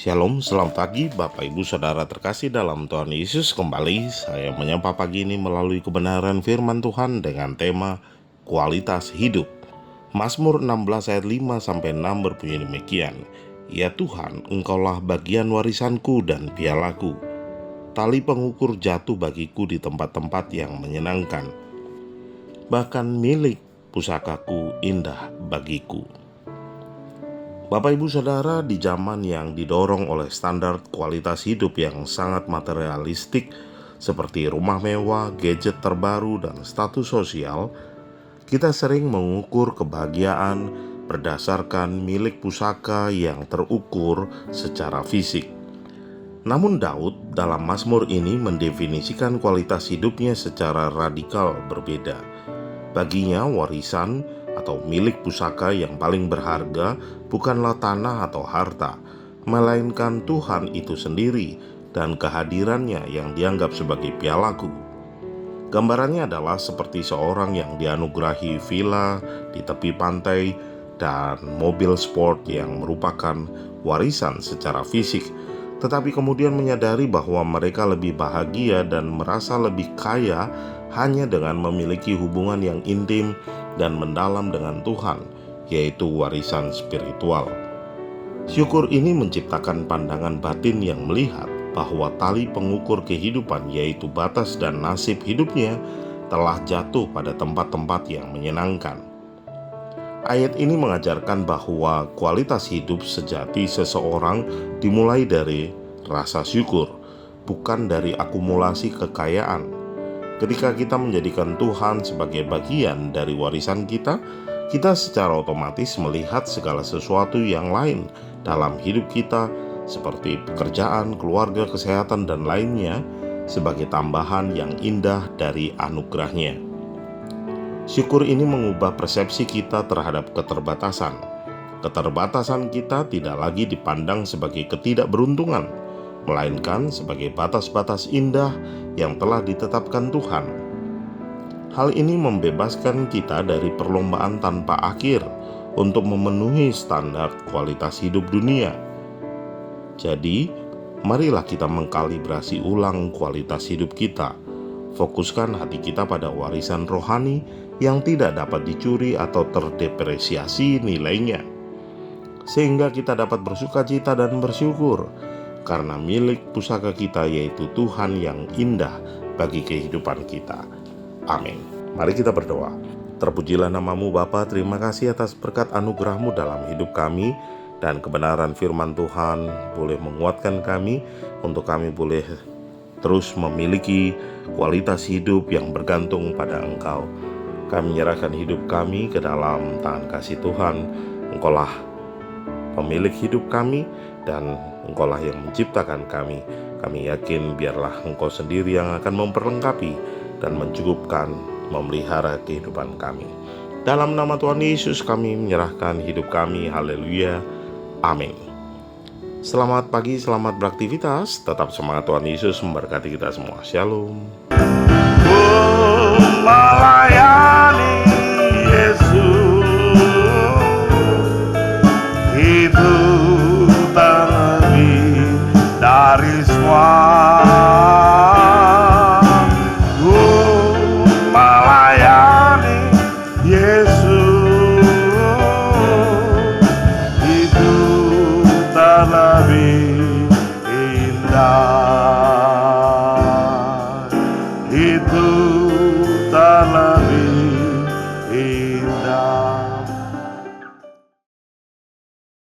Shalom, selamat pagi Bapak Ibu Saudara terkasih dalam Tuhan Yesus. Kembali saya menyapa pagi ini melalui kebenaran firman Tuhan dengan tema kualitas hidup. Mazmur 16 ayat 5-6 berbunyi demikian. Ya Tuhan, Engkaulah bagian warisanku dan pialaku. Tali pengukur jatuh bagiku di tempat-tempat yang menyenangkan. Bahkan milik pusakaku indah bagiku. Bapak Ibu Saudara, di zaman yang didorong oleh standar kualitas hidup yang sangat materialistik seperti rumah mewah, gadget terbaru, dan status sosial, kita sering mengukur kebahagiaan berdasarkan milik pusaka yang terukur secara fisik. Namun Daud dalam Mazmur ini mendefinisikan kualitas hidupnya secara radikal berbeda. Baginya warisan atau milik pusaka yang paling berharga bukanlah tanah atau harta, melainkan Tuhan itu sendiri dan kehadirannya yang dianggap sebagai pialaku. Gambarannya adalah seperti seorang yang dianugerahi villa di tepi pantai dan mobil sport yang merupakan warisan secara fisik, tetapi kemudian menyadari bahwa mereka lebih bahagia dan merasa lebih kaya hanya dengan memiliki hubungan yang intim dan mendalam dengan Tuhan, yaitu warisan spiritual. Syukur ini menciptakan pandangan batin yang melihat bahwa tali pengukur kehidupan, yaitu batas dan nasib hidupnya, telah jatuh pada tempat-tempat yang menyenangkan. Ayat ini mengajarkan bahwa kualitas hidup sejati seseorang dimulai dari rasa syukur, bukan dari akumulasi kekayaan. Ketika kita menjadikan Tuhan sebagai bagian dari warisan kita, kita secara otomatis melihat segala sesuatu yang lain dalam hidup kita, seperti pekerjaan, keluarga, kesehatan, dan lainnya, sebagai tambahan yang indah dari anugerahnya. Syukur ini mengubah persepsi kita terhadap keterbatasan. Keterbatasan kita tidak lagi dipandang sebagai ketidakberuntungan, melainkan sebagai batas-batas indah yang telah ditetapkan Tuhan. Hal ini membebaskan kita dari perlombaan tanpa akhir untuk memenuhi standar kualitas hidup dunia. Jadi, marilah kita mengkalibrasi ulang kualitas hidup kita. Fokuskan hati kita pada warisan rohani yang tidak dapat dicuri atau terdepresiasi nilainya, sehingga kita dapat bersukacita dan bersyukur karena milik pusaka kita yaitu Tuhan yang indah bagi kehidupan kita. Amin. Mari kita berdoa. Terpujilah namamu Bapa, terima kasih atas berkat anugerahmu dalam hidup kami, dan kebenaran firman Tuhan boleh menguatkan kami untuk kami boleh terus memiliki kualitas hidup yang bergantung pada Engkau. Kami menyerahkan hidup kami ke dalam tangan kasih Tuhan. Engkaulah pemilik hidup kami dan Engkaulah yang menciptakan kami. Kami yakin biarlah Engkau sendiri yang akan memperlengkapi dan mencukupkan, memelihara kehidupan kami. Dalam nama Tuhan Yesus kami menyerahkan hidup kami. Haleluya. Amin. Selamat pagi, selamat beraktivitas. Tetap semangat, Tuhan Yesus memberkati kita semua. Shalom.